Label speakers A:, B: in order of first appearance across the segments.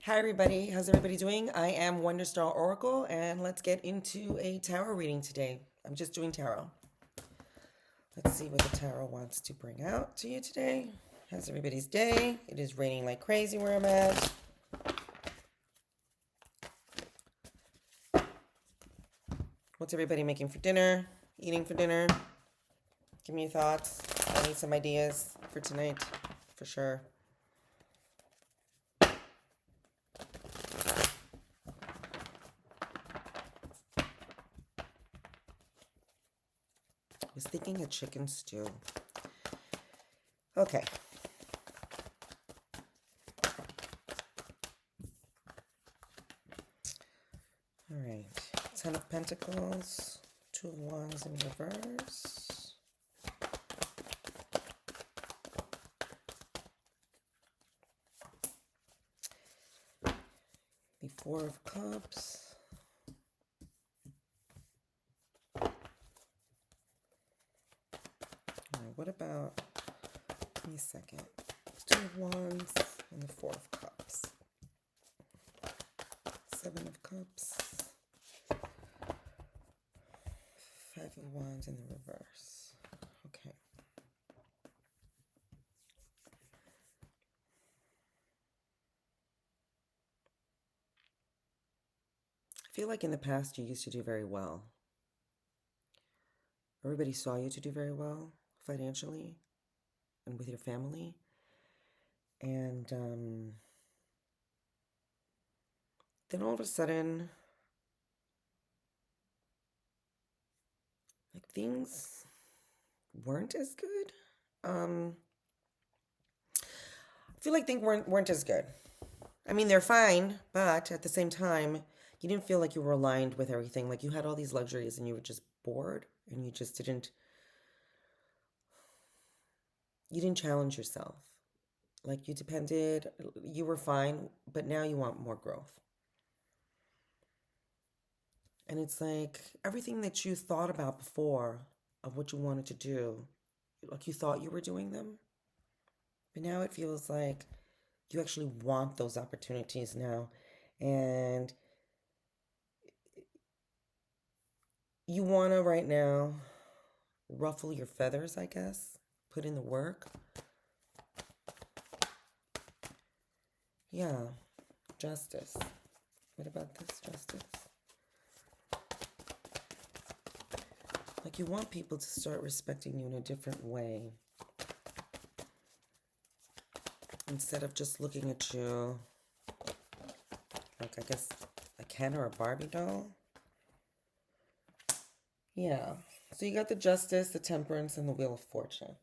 A: Hi, everybody. How's everybody doing? I am Wonderstar Oracle, and let's get into a tarot reading today. I'm just doing tarot. Let's see what the tarot wants to bring out to you today. How's everybody's day? It is raining like crazy where I'm at. What's everybody making for dinner? Eating for dinner? Give me your thoughts. I need some ideas for tonight, for sure. I was thinking a chicken stew. Okay. All right. Ten of Pentacles, Two of Wands in reverse. The Four of Cups. All right, what about, give me a second. Two of Wands and the Four of Cups. Seven of Cups. Five of Wands in the reverse. Okay. I feel like in the past you used to do very well. Everybody saw you to do very well financially and with your family. And then all of a sudden, like things weren't as good. I feel like things weren't as good. I mean, they're fine, but at the same time, you didn't feel like you were aligned with everything. Like you had all these luxuries and you were just bored and you just didn't challenge yourself. Like you were fine, but now you want more growth. And it's like everything that you thought about before of what you wanted to do, like you thought you were doing them, but now it feels like you actually want those opportunities now. And you want to right now ruffle your feathers, I guess, put in the work. Yeah, justice. What about this justice? Like you want people to start respecting you in a different way. Instead of just looking at you like, I guess, a Ken or a Barbie doll. Yeah. So you got the Justice, the Temperance, and the Wheel of Fortune.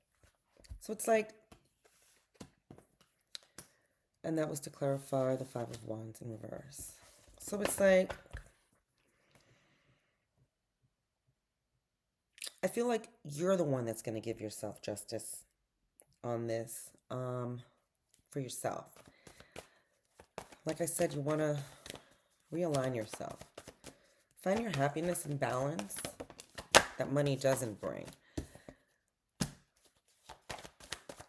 A: So it's like, and that was to clarify the Five of Wands in reverse. So it's like, I feel like you're the one that's going to give yourself justice on this, for yourself. Like I said, you want to realign yourself. Find your happiness and balance that money doesn't bring.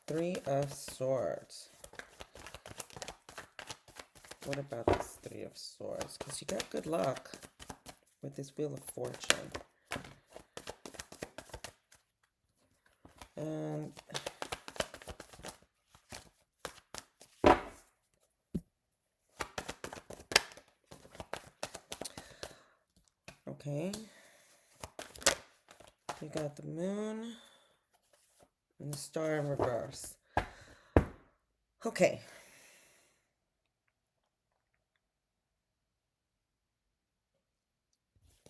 A: Three of Swords. What about this Three of Swords? Because you got good luck with this Wheel of Fortune. And okay. You got the Moon and the Star in reverse. Okay.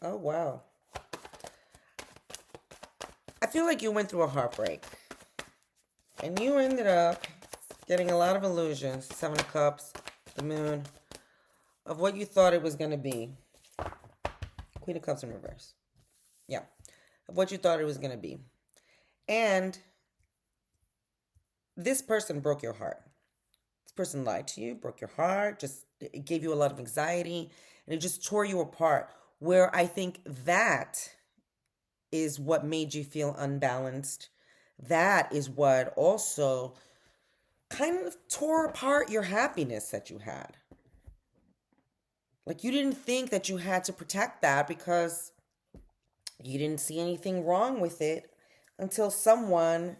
A: Oh, wow. I feel like you went through a heartbreak. And you ended up getting a lot of illusions. Seven of Cups, the Moon, of what you thought it was going to be. Queen of Cups in reverse. Yeah. Of what you thought it was going to be. And this person broke your heart. This person lied to you, broke your heart, it gave you a lot of anxiety, and it just tore you apart. Where I think that is what made you feel unbalanced. That is what also kind of tore apart your happiness that you had. Like, you didn't think that you had to protect that because you didn't see anything wrong with it until someone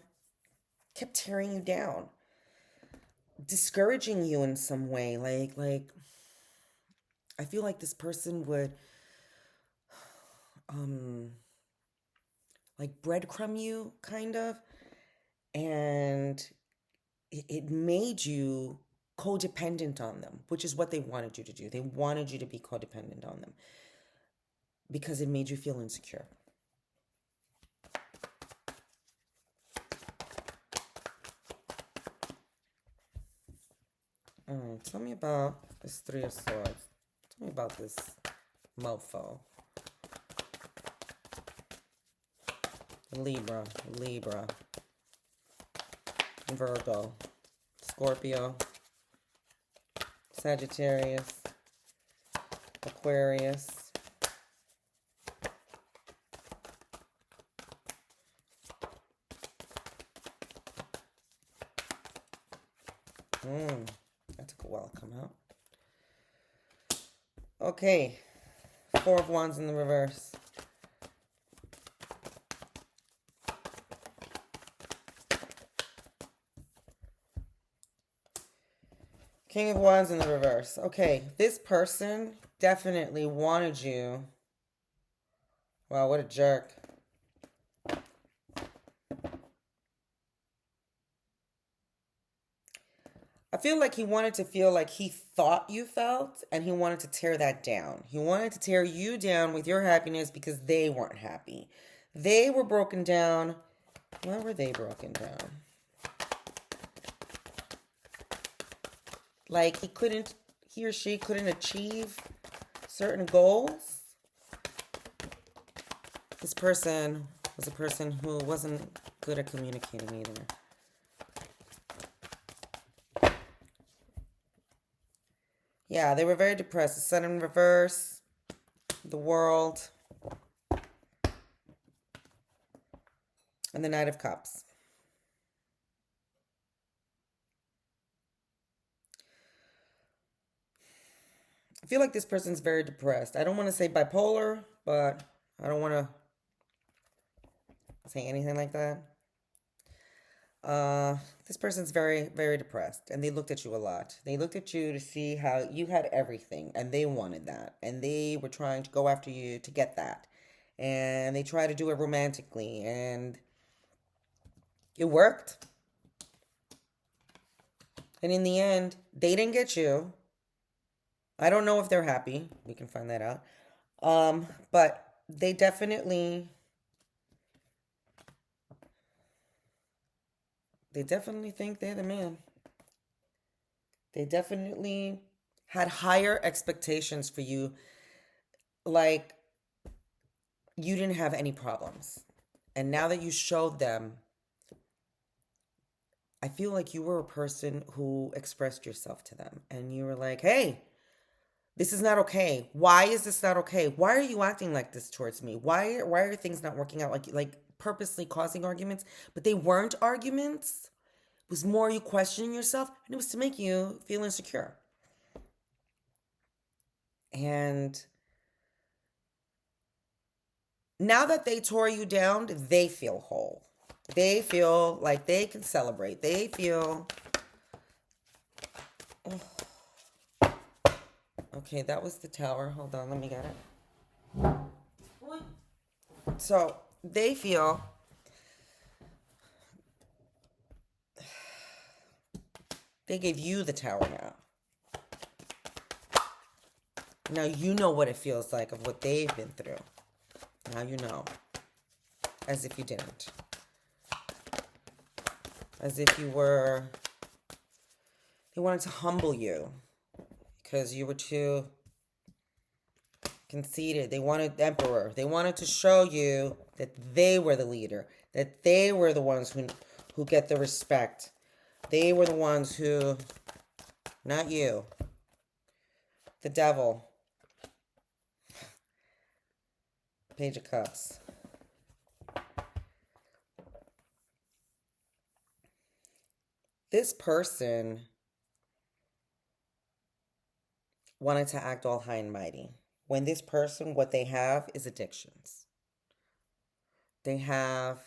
A: kept tearing you down, discouraging you in some way. Like I feel like this person would um like breadcrumb you kind of, and it made you codependent on them, which is what they wanted you to do. They wanted you to be codependent on them because it made you feel insecure. All right, tell me about this Three of Swords. Tell me about this mofo. Libra, Virgo, Scorpio, Sagittarius, Aquarius, that took a while to come out. Okay, Four of Wands in the reverse. King of Wands in the reverse. Okay, this person definitely wanted you. Wow, what a jerk. I feel like he wanted to feel like he thought you felt, and he wanted to tear that down. He wanted to tear you down with your happiness because they weren't happy. They were broken down. Why were they broken down? Like he or she couldn't achieve certain goals. This person was a person who wasn't good at communicating either. Yeah, they were very depressed. The Sun in reverse, the World, and the Knight of Cups. I feel like this person's very depressed. I don't want to say bipolar, but I don't want to say anything like that. This person's very, very depressed, and they looked at you a lot. They looked at you to see how you had everything, and they wanted that, and they were trying to go after you to get that, and they tried to do it romantically, and it worked. And in the end, they didn't get you. I don't know if they're happy. We can find that out. But they definitely think they're the man. They definitely had higher expectations for you. Like, you didn't have any problems. And now that you showed them, I feel like you were a person who expressed yourself to them. And you were like, hey, this is not okay. Why is this not okay? Why are you acting like this towards me? Why are things not working out? Like purposely causing arguments, but they weren't arguments. It was more you questioning yourself, and it was to make you feel insecure. And now that they tore you down, they feel whole. They feel like they can celebrate. They feel okay, that was the Tower. Hold on, let me get it. So they feel they gave you the Tower now. Now you know what it feels like of what they've been through. Now you know. As if you didn't. As if you were... They wanted to humble you because you were too conceited. They wanted the Emperor. They wanted to show you that they were the leader, that they were the ones who get the respect. They were the ones who, not you, the Devil. Page of Cups. This person wanting to act all high and mighty. When this person, what they have is addictions. They have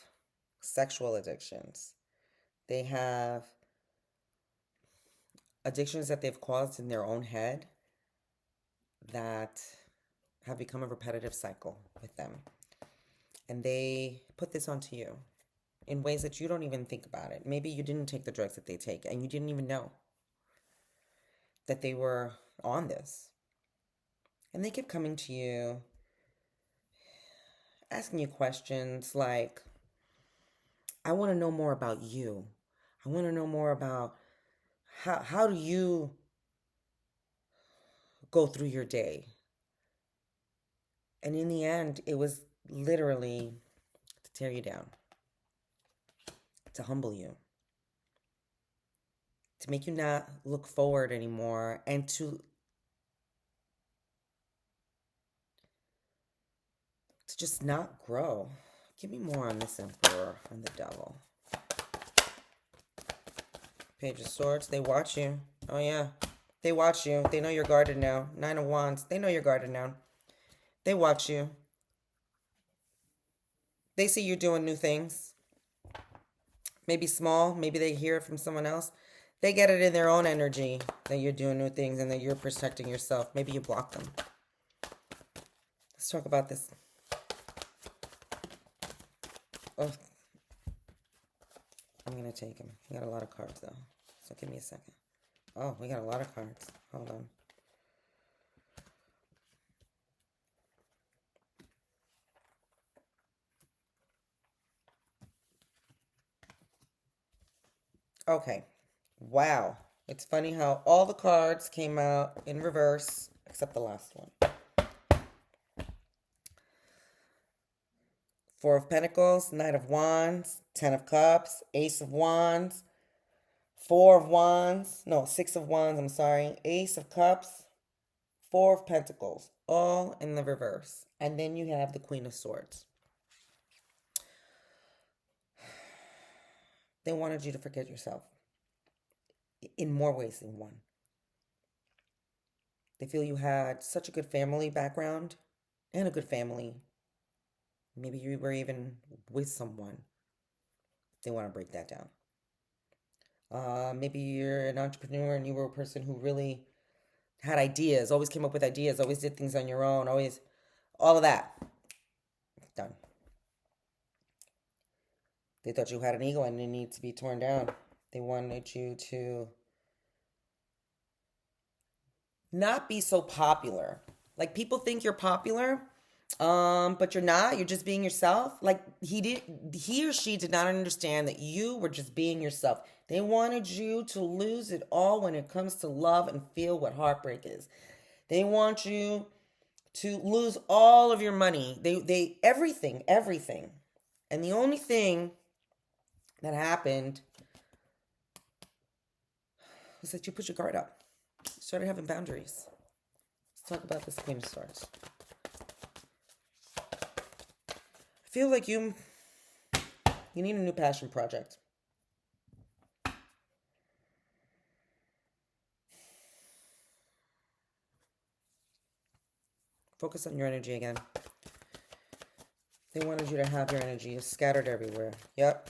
A: sexual addictions. They have addictions that they've caused in their own head that have become a repetitive cycle with them. And they put this onto you in ways that you don't even think about it. Maybe you didn't take the drugs that they take and you didn't even know that they were on this. And they keep coming to you, asking you questions like, I want to know more about you. I want to know more about how do you go through your day? And in the end, it was literally to tear you down, to humble you, to make you not look forward anymore, and to just not grow. Give me more on this Emperor and the Devil. Page of Swords, they watch you. Oh yeah, they watch you. They know you're guarded now. Nine of Wands, they know you're guarded now. They watch you. They see you doing new things. Maybe small, maybe they hear it from someone else. They get it in their own energy that you're doing new things and that you're protecting yourself. Maybe you block them. Let's talk about this. Oh, I'm going to take him. We got a lot of cards, though. So give me a second. Oh, we got a lot of cards. Hold on. Okay. Wow. It's funny how all the cards came out in reverse, except the last one. Four of Pentacles, Knight of Wands, Ten of Cups, Ace of Wands, Four of Wands, no, Six of Wands, I'm sorry, Ace of Cups, Four of Pentacles, all in the reverse. And then you have the Queen of Swords. They wanted you to forget yourself in more ways than one. They feel you had such a good family background and a good family. Maybe you were even with someone. They want to break that down. Maybe you're an entrepreneur and you were a person who really had ideas, always came up with ideas, always did things on your own, always, all of that. Done. They thought you had an ego and it needed to be torn down. They wanted you to not be so popular. Like, people think you're popular, but you're not. You're just being yourself. Like, he or she did not understand that you were just being yourself. They wanted you to lose it all when it comes to love and feel what heartbreak is. They want you to lose all of your money. They everything. And the only thing that happened was that you put your guard up. You started having boundaries. Let's talk about this Queen of Swords. I feel like you need a new passion project. Focus on your energy again. They wanted you to have your energy scattered everywhere. Yep.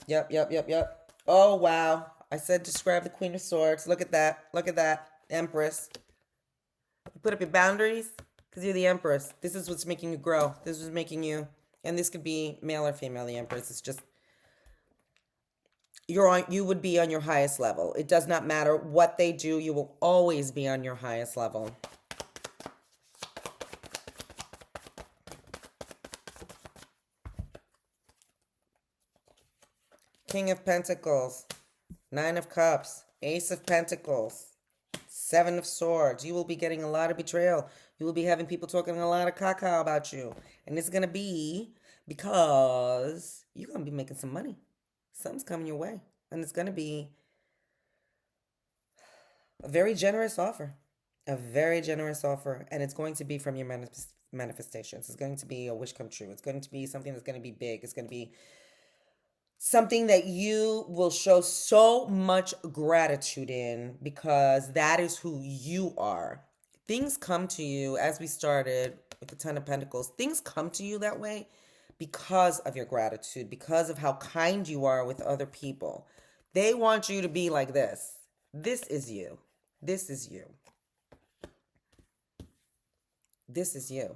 A: Oh, wow. I said describe the Queen of Swords. Look at that. Empress. You put up your boundaries because you're the Empress. This is what's making you grow. This is making you, and this could be male or female, the Empress. It's just, you would be on your highest level. It does not matter what they do. You will always be on your highest level. King of Pentacles, Nine of Cups, Ace of Pentacles, Seven of Swords. You will be getting a lot of betrayal. You will be having people talking a lot of caca about you. And it's going to be because you're going to be making some money. Something's coming your way. And it's going to be a very generous offer. A very generous offer. And it's going to be from your manifestations. It's going to be a wish come true. It's going to be something that's going to be big. It's going to be something that you will show so much gratitude in because that is who you are. things come to you as we started with the Ten of Pentacles. Things come to you that way because of your gratitude, because of how kind you are with other people. They want you to be like this. This is you. This is you. This is you.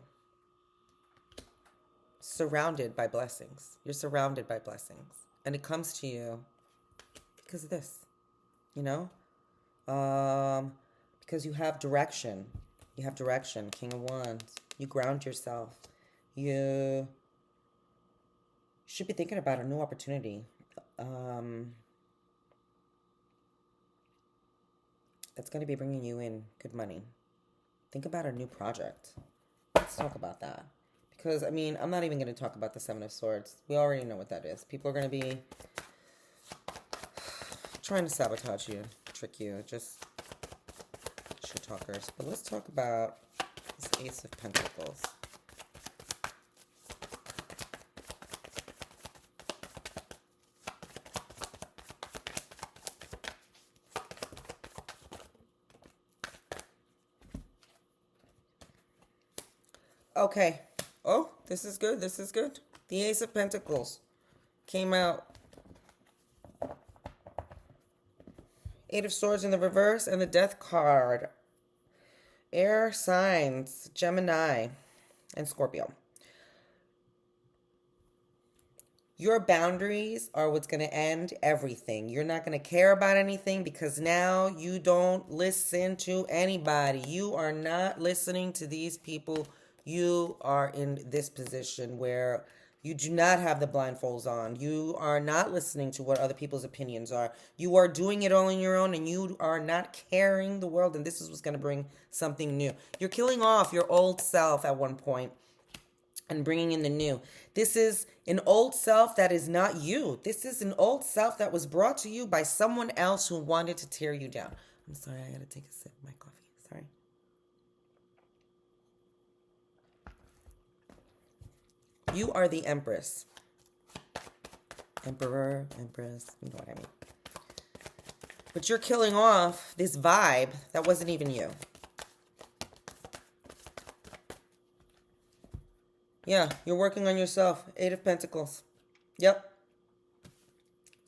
A: Surrounded by blessings. You're surrounded by blessings. And it comes to you because of this, you know? Because you have direction. You have direction. King of Wands. You ground yourself. You should be thinking about a new opportunity. That's going to be bringing you in good money. Think about a new project. Let's talk about that. Because, I mean, I'm not even going to talk about the Seven of Swords. We already know what that is. People are going to be trying to sabotage you, trick you, just shit talkers. But let's talk about this Ace of Pentacles. Okay. Oh, this is good. This is good. The Ace of Pentacles came out. Eight of Swords in the reverse and the Death card. Air signs, Gemini and Scorpio. Your boundaries are what's going to end everything. You're not going to care about anything because now you don't listen to anybody. You are not listening to these people. You are in this position where you do not have the blindfolds on. You are not listening to what other people's opinions are. You are doing it all on your own and you are not caring the world. And this is what's going to bring something new. You're killing off your old self at one point and bringing in the new. This is an old self that is not you. This is an old self that was brought to you by someone else who wanted to tear you down. I'm sorry, I gotta take a sip of my coffee. Sorry. You are the Empress. Emperor, Empress, you know what I mean. But you're killing off this vibe that wasn't even you. Yeah, you're working on yourself. Eight of Pentacles. Yep.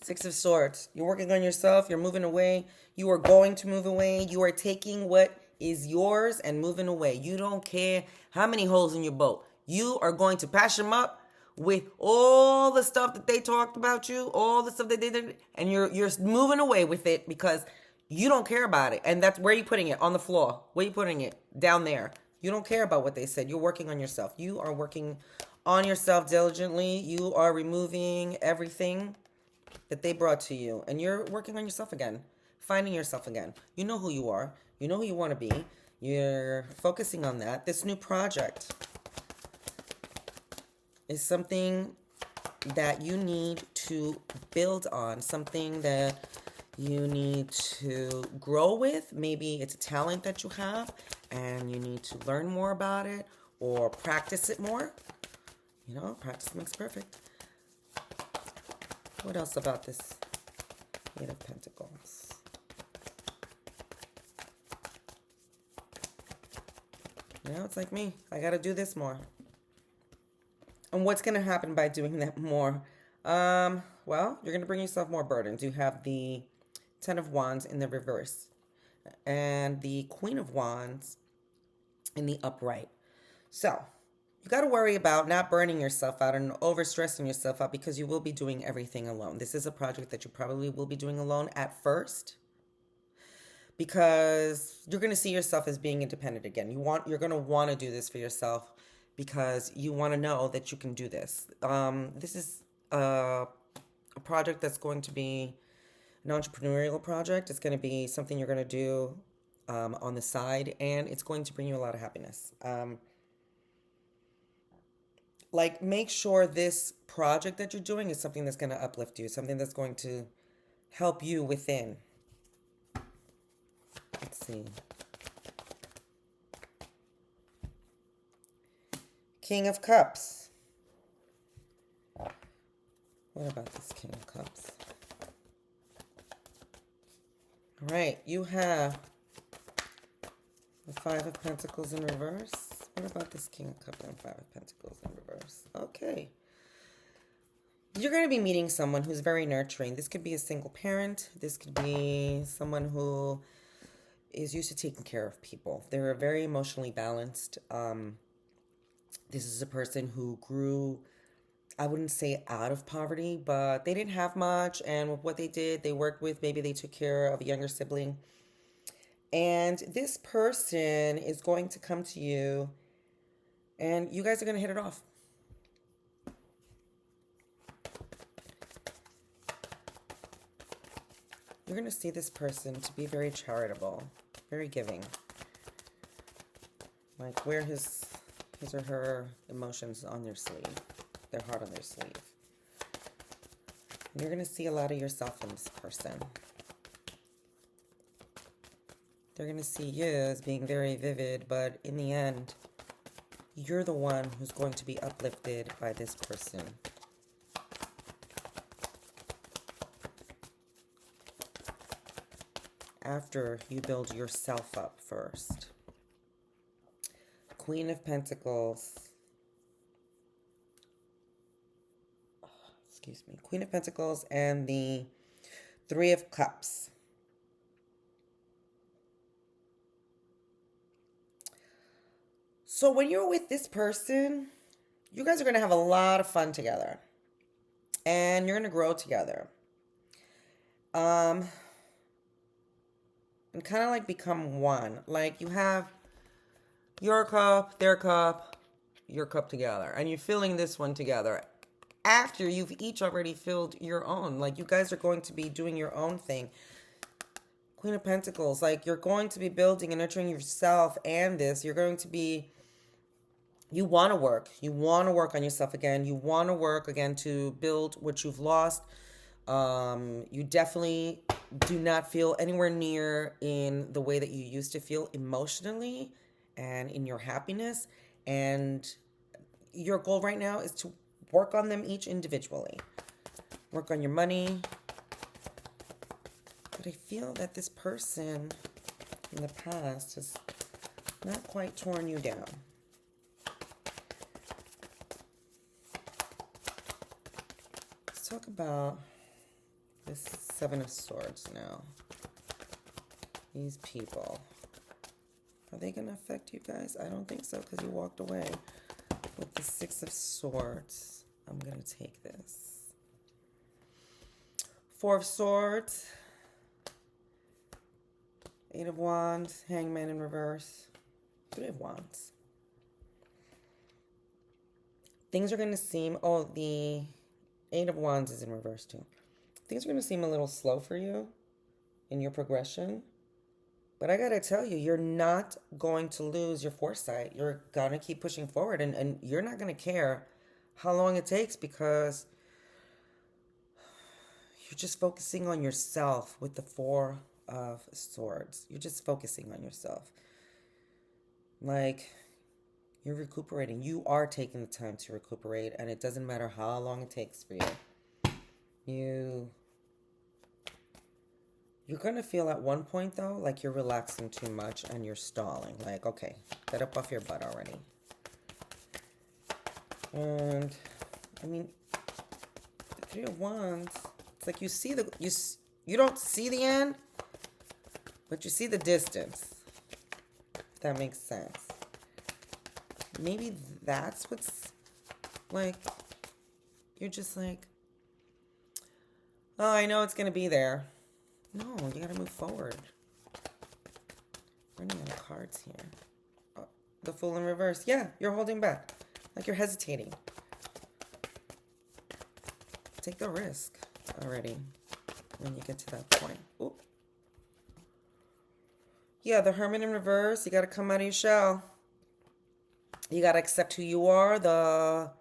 A: Six of Swords. You're working on yourself. You're moving away. You are going to move away. You are taking what is yours and moving away. You don't care how many holes in your boat. You are going to patch them up with all the stuff that they talked about you, all the stuff that they did, and you're moving away with it because you don't care about it. And that's where you putting it? On the floor. Where you putting it? Down there. You don't care about what they said. You're working on yourself. You are working on yourself diligently. You are removing everything that they brought to you. And you're working on yourself again. Finding yourself again. You know who you are. You know who you want to be. You're focusing on that. This new project is something that you need to build on. Something that you need to grow with. Maybe it's a talent that you have and you need to learn more about it or practice it more. You know, practice makes perfect. What else about this Eight of Pentacles? Now it's like me. I got to do this more. And what's going to happen by doing that more? Well, you're going to bring yourself more burdens. You have the Ten of Wands in the reverse and the Queen of Wands in the upright. So you got to worry about not burning yourself out and overstressing yourself out because you will be doing everything alone. This is a project that you probably will be doing alone at first because you're going to see yourself as being independent again. You're going to want to do this for yourself because you want to know that you can do this. This is a project that's going to be an entrepreneurial project. It's going to be something you're going to do on the side, and it's going to bring you a lot of happiness. Like, make sure this project that you're doing is something that's going to uplift you, something that's going to help you within. Let's see. King of Cups. What about this King of Cups? All right, you have, The Five of Pentacles in reverse. What about this King of Cups and Five of Pentacles in reverse? Okay. You're going to be meeting someone who's very nurturing. This could be a single parent. This could be someone who is used to taking care of people. They're very emotionally balanced. This is a person who grew, I wouldn't say out of poverty, but they didn't have much. And with what they did, they worked with, maybe they took care of a younger sibling. And this person is going to come to you and you guys are going to hit it off. You're going to see this person to be very charitable, very giving. Like wear his or her emotions on their sleeve, their heart on their sleeve. And you're going to see a lot of yourself in this person. They're going to see you as being very vivid, but in the end, you're the one who's going to be uplifted by this person. After you build yourself up first. Queen of Pentacles. Excuse me. Queen of Pentacles and the Three of Cups. So when you're with this person, you guys are going to have a lot of fun together. And you're going to grow together. And kind of like become one. Like you have your cup, their cup, your cup together. And you're filling this one together. After you've each already filled your own. Like you guys are going to be doing your own thing. Queen of Pentacles. Like you're going to be building and nurturing yourself and this. You're going to be... You want to work. You want to work on yourself again. You want to work again to build what you've lost. You definitely do not feel anywhere near in the way that you used to feel emotionally and in your happiness. And your goal right now is to work on them each individually. Work on your money. But I feel that this person in the past has not quite torn you down. Let's talk about this Seven of Swords now. These people. Are they going to affect you guys? I don't think so because you walked away. With the Six of Swords, I'm going to take this. Four of Swords. Eight of Wands. Hangman in reverse. Three of Wands. Things are going to seem... Oh, the Eight of Wands is in reverse too. Things are going to seem a little slow for you in your progression. But I got to tell you, you're not going to lose your foresight. You're going to keep pushing forward. And you're not going to care how long it takes because you're just focusing on yourself with the Four of Swords. You're just focusing on yourself. Like, you're recuperating. You are taking the time to recuperate. And it doesn't matter how long it takes for you. You're going to feel at one point, though, like you're relaxing too much and you're stalling. Like, okay, get up off your butt already. And, I mean, the Three of Wands, it's like you see the... You don't see the end, but you see the distance. If that makes sense. Maybe that's what's, like, you're just like, oh, I know it's going to be there. No, you gotta move forward. Running out of cards here. Oh, the Fool in reverse. Yeah, you're holding back. Like you're hesitating. Take the risk already when you get to that point. Ooh. Yeah, the Hermit in reverse. You gotta come out of your shell. You gotta accept who you are. The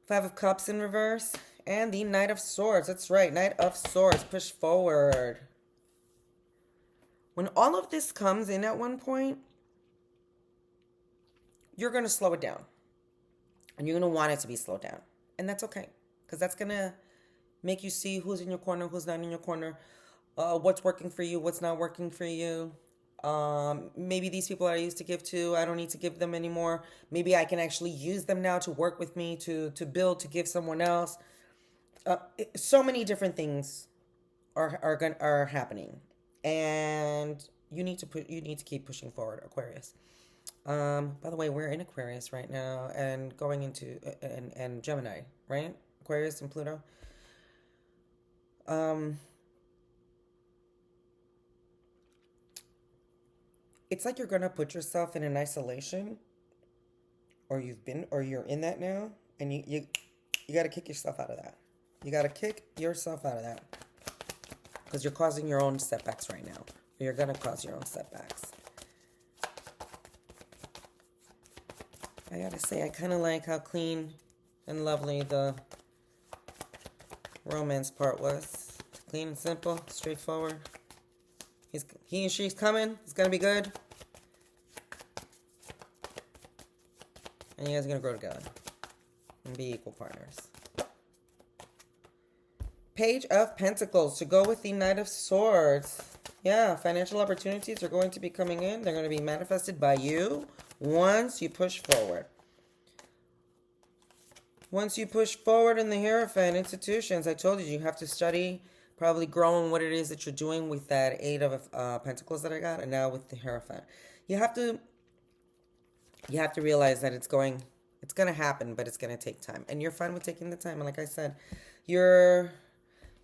A: Five of Cups in reverse. And the Knight of Swords. That's right. Knight of Swords. Push forward. When all of this comes in at one point, you're going to slow it down. And you're going to want it to be slowed down. And that's okay. Because that's going to make you see who's in your corner, who's not in your corner. What's working for you, what's not working for you. Maybe these people I used to give to, I don't need to give them anymore. Maybe I can actually use them now to work with me, to build, to give someone else. So many different things are happening, and you need to keep pushing forward, Aquarius. By the way, we're in Aquarius right now and going into and Gemini, right? Aquarius and Pluto. Um, it's like you're gonna put yourself in an isolation, or you're in that now, and you got to kick yourself out of that. You got to kick yourself out of that because you're causing your own setbacks right now. Or you're gonna cause your own setbacks. I gotta say, I kind of like how clean and lovely the romance part was. Clean and simple, straightforward. He and she's coming. It's gonna be good. And you guys are gonna grow together and be equal partners. Page of Pentacles to go with the Knight of Swords. Yeah, financial opportunities are going to be coming in. They're going to be manifested by you once you push forward. Once you push forward in the Hierophant institutions, I told you, you have to study, probably grow in what it is that you're doing with that Eight of Pentacles that I got, and now with the Hierophant. You have to realize that it's going to happen, but it's going to take time. And you're fine with taking the time. And like I said,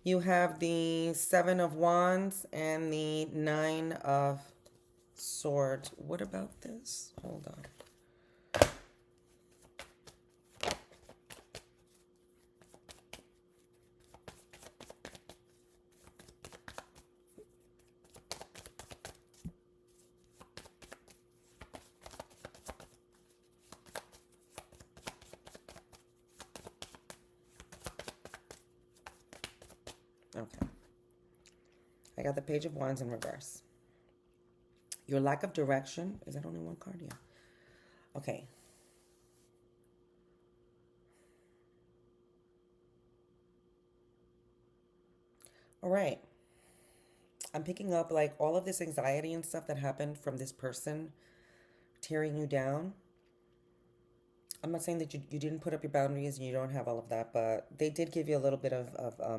A: you have the Seven of Wands and the Nine of Swords. What about this? Hold on. Okay. I got the Page of Wands in reverse. Your lack of direction. Is that only one card? Yeah. Okay. All right. I'm picking up like all of this anxiety and stuff that happened from this person tearing you down. I'm not saying that you didn't put up your boundaries and you don't have all of that, but they did give you a little bit of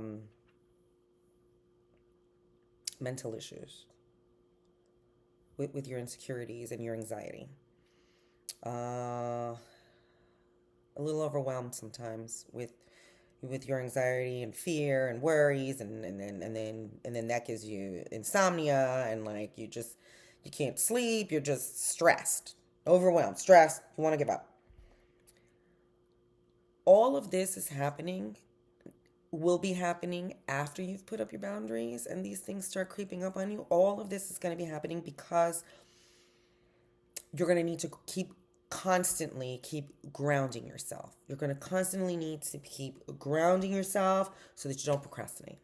A: mental issues with your insecurities and your anxiety. A little overwhelmed sometimes with your anxiety and fear and worries, and then that gives you insomnia, and like you can't sleep, you're just stressed, overwhelmed, stressed, you want to give up. All of this is happening, will be happening after you've put up your boundaries and these things start creeping up on you. All of this is going to be happening because you're going to need to constantly keep grounding yourself. You're going to constantly need to keep grounding yourself so that you don't procrastinate.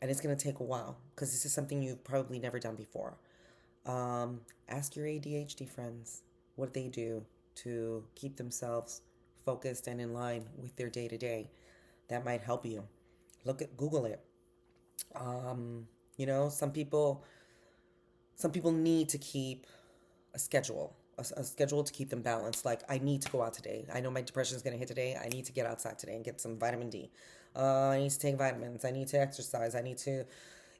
A: And it's going to take a while because this is something you've probably never done before. Ask your ADHD friends what they do to keep themselves focused and in line with their day-to-day. That might help you. Google it. Some people need to keep a schedule to keep them balanced. Like, I need to go out today. I know my depression is going to hit today. I need to get outside today and get some vitamin D. I need to take vitamins. I need to exercise. I need to,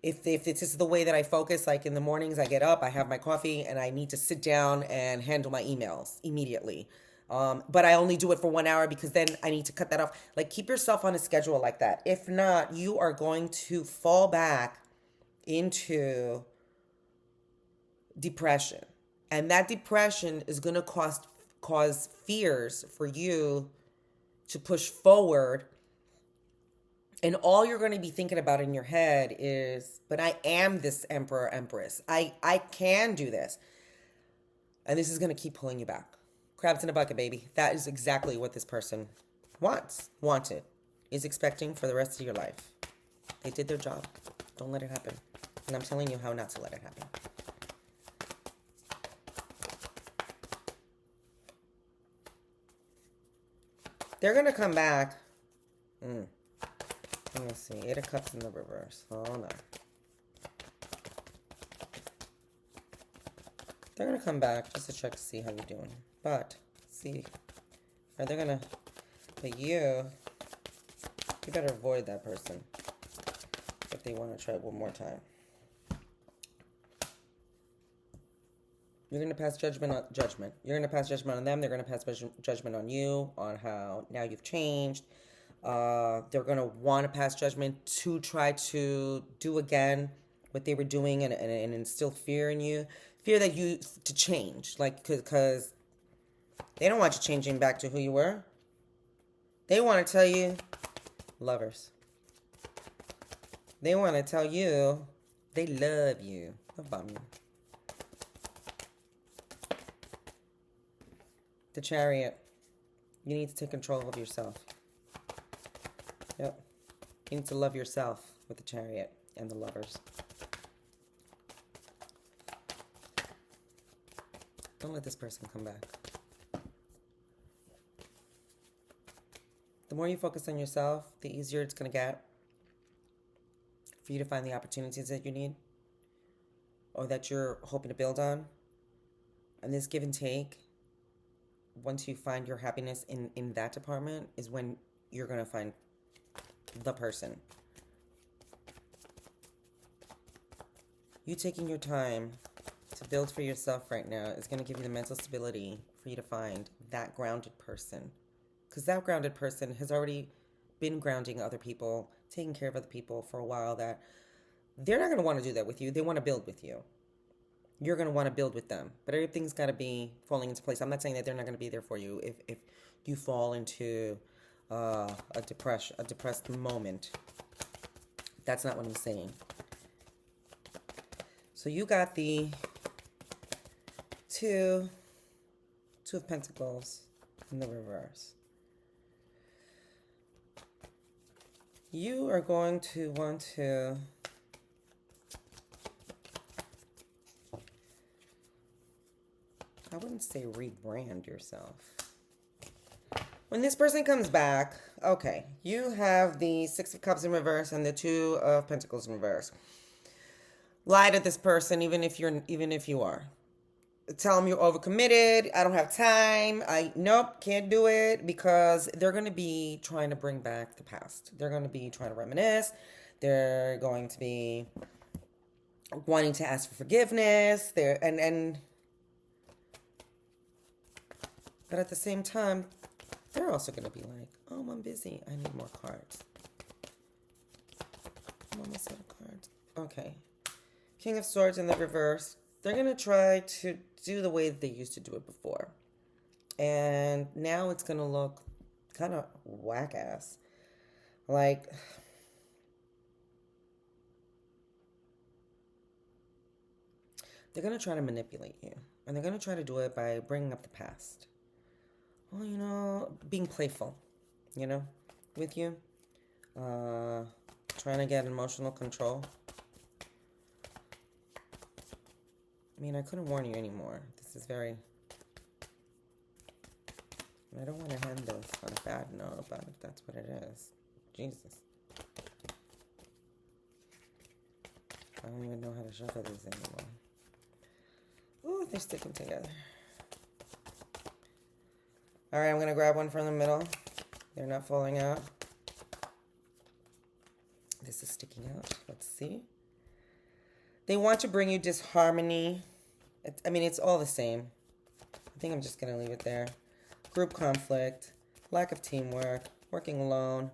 A: if this is the way that I focus, like in the mornings, I get up, I have my coffee, and I need to sit down and handle my emails immediately. But I only do it for 1 hour because then I need to cut that off. Like, keep yourself on a schedule like that. If not, you are going to fall back into depression. And that depression is going to cause fears for you to push forward. And all you're going to be thinking about in your head is, but I am this emperor, empress. I can do this. And this is going to keep pulling you back. Crabs in a bucket, baby. That is exactly what this person wanted, is expecting for the rest of your life. They did their job. Don't let it happen. And I'm telling you how not to let it happen. They're going to come back. Let me see. Eight of Cups in the reverse. Hold on. They're going to come back just to check to see how you're doing. But, see, are they going to, but you better avoid that person if they want to try it one more time. You're going to pass judgment. You're going to pass judgment on them. They're going to pass judgment on you, on how now you've changed. They're going to want to pass judgment to try to do again what they were doing and instill fear in you. Fear that you, to change. Like, because they don't want you changing back to who you were. They want to tell you, lovers. They want to tell you they love you. Love bomb you. The Chariot. You need to take control of yourself. Yep. You need to love yourself with the Chariot and the Lovers. Don't let this person come back. The more you focus on yourself, the easier it's going to get for you to find the opportunities that you need or that you're hoping to build on. And this give and take, once you find your happiness in that department, is when you're going to find the person. You taking your time to build for yourself right now is going to give you the mental stability for you to find that grounded person. Because that grounded person has already been grounding other people, taking care of other people for a while, that they're not going to want to do that with you. They want to build with you. You're going to want to build with them. But everything's got to be falling into place. I'm not saying that they're not going to be there for you if you fall into a depressed moment. That's not what I'm saying. So you got the Two of Pentacles in the reverse. You are going to want to I wouldn't say rebrand yourself. When this person comes back, okay, you have the Six of Cups in reverse and the Two of Pentacles in reverse. Lie to this person, even if you are. Tell them you're overcommitted. I don't have time. Nope, can't do it, because they're going to be trying to bring back the past. They're going to be trying to reminisce. They're going to be wanting to ask for forgiveness. But at the same time, they're also going to be like, oh, I'm busy. I need more cards. I'm almost out of cards. Okay. King of Swords in the reverse. They're going to try to do the way that they used to do it before. And now it's going to look kind of whack-ass. Like, they're going to try to manipulate you. And they're going to try to do it by bringing up the past. Well, being playful, with you. Trying to get emotional control. I couldn't warn you anymore. This is very... I don't want to end this on a bad note, but if that's what it is. Jesus. I don't even know how to shuffle these anymore. Ooh, they're sticking together. Alright, I'm going to grab one from the middle. They're not falling out. This is sticking out. Let's see. They want to bring you disharmony. It's all the same. I think I'm just going to leave it there. Group conflict. Lack of teamwork. Working alone.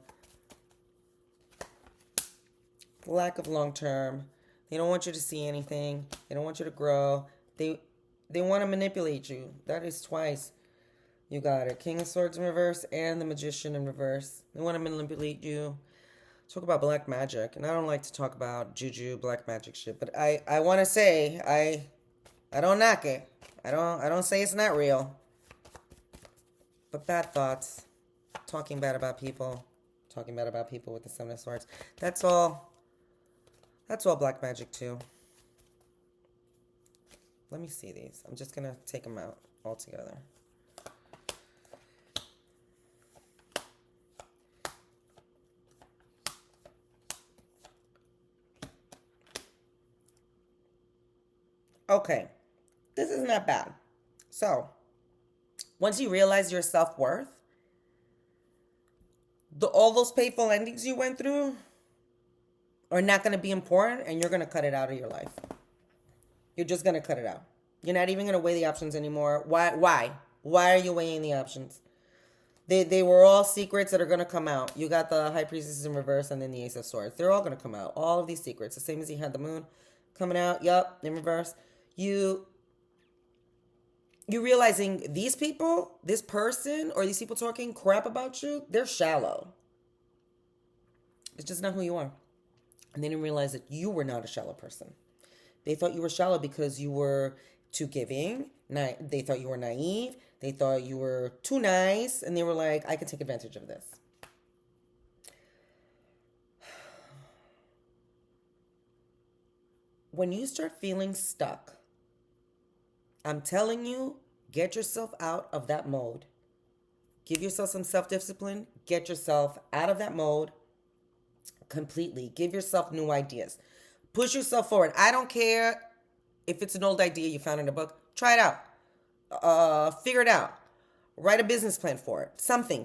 A: Lack of long-term. They don't want you to see anything. They don't want you to grow. They want to manipulate you. That is twice. You got it. King of Swords in reverse and the Magician in reverse. They want to manipulate you. Talk about black magic. And I don't like to talk about juju, black magic shit. But I want to say, I don't knock it. I don't say it's not real. But bad thoughts. Talking bad about people. Talking bad about people with the Seven of Swords. That's all black magic too. Let me see these. I'm just going to take them out altogether. Okay. this is not bad. So, once you realize your self-worth, all those painful endings you went through are not going to be important, and you're going to cut it out of your life. You're just going to cut it out. You're not even going to weigh the options anymore. Why? Why are you weighing the options? They were all secrets that are going to come out. You got the High Priestess in reverse and then the Ace of Swords. They're all going to come out. All of these secrets. The same as you had the Moon coming out. Yup, in reverse. You realizing these people, this person, or these people talking crap about you, they're shallow. It's just not who you are. And they didn't realize that you were not a shallow person. They thought you were shallow because you were too giving. They thought you were naive. They thought you were too nice. And they were like, I can take advantage of this. When you start feeling stuck, I'm telling you, get yourself out of that mode. Give yourself some self-discipline. Get yourself out of that mode completely. Give yourself new ideas. Push yourself forward. I don't care if it's an old idea you found in a book. Try it out. Figure it out. Write a business plan for it. Something.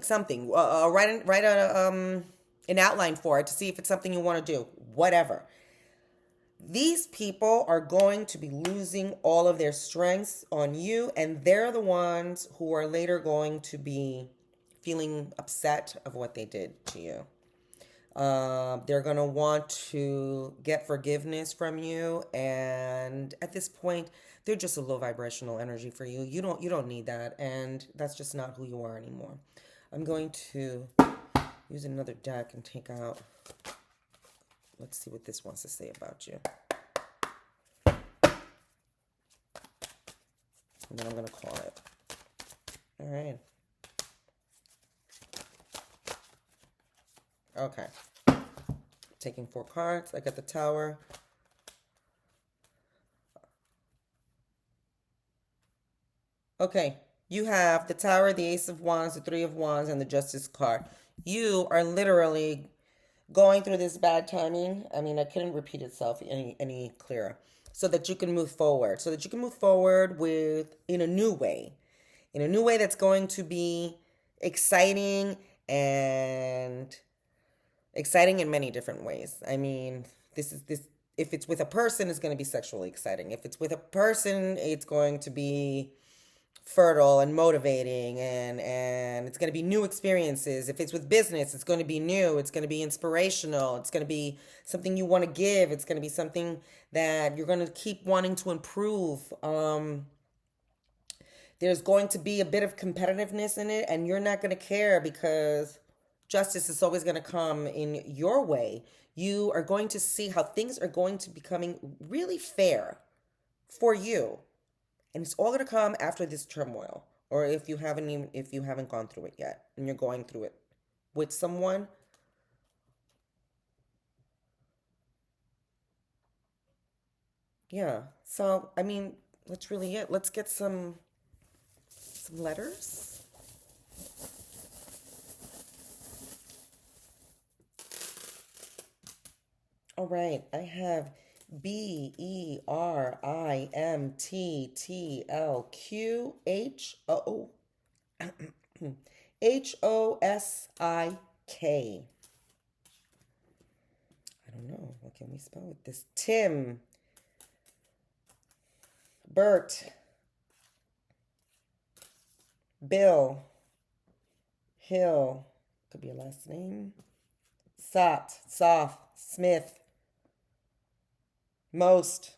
A: Write an outline for it to see if it's something you want to do. Whatever. These people are going to be losing all of their strengths on you, and they're the ones who are later going to be feeling upset of what they did to you. They're going to want to get forgiveness from you, and at this point, they're just a low vibrational energy for you. You don't need that, and that's just not who you are anymore. I'm going to use another deck and take out. Let's see what this wants to say about you. And then I'm going to call it. All right. Okay. Taking 4 cards. I got the Tower. Okay. You have the Tower, the Ace of Wands, the 3 of Wands, and the Justice card. You are literally going through this bad timing. I mean, I couldn't repeat itself any clearer. So that you can move forward. So that you can move forward in a new way. In a new way that's going to be exciting in many different ways. I mean, this if it's with a person, it's going to be sexually exciting. If it's with a person, it's going to be fertile and motivating, and it's going to be new experiences. If it's with business, it's going to be new. It's going to be inspirational. It's going to be something you want to give. It's going to be something that you're going to keep wanting to improve. There's going to be a bit of competitiveness in it, and you're not going to care because justice is always going to come in your way. You are going to see how things are going to becoming really fair for you. And it's all going to come after this turmoil, or if you haven't gone through it yet, and you're going through it with someone. Yeah. So I mean, that's really it. Let's get some letters. All right. I have BERIMTTLQHO HOSIK. I don't know. What can we spell with this? Tim. Bert. Bill. Hill. Could be a last name. Soft. Smith. Most.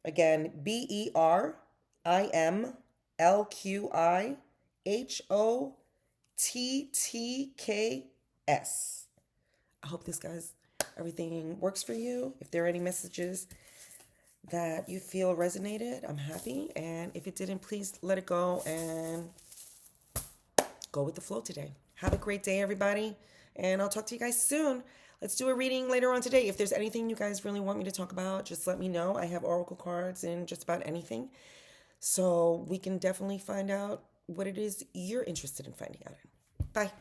A: Again, BERIMLQIHOTTKS. I hope this, guys, everything works for you. If there are any messages that you feel resonated, I'm happy. And if it didn't, please let it go and go with the flow today. Have a great day, everybody. And I'll talk to you guys soon. Let's do a reading later on today. If there's anything you guys really want me to talk about, just let me know. I have oracle cards in just about anything. So we can definitely find out what it is you're interested in finding out in. Bye.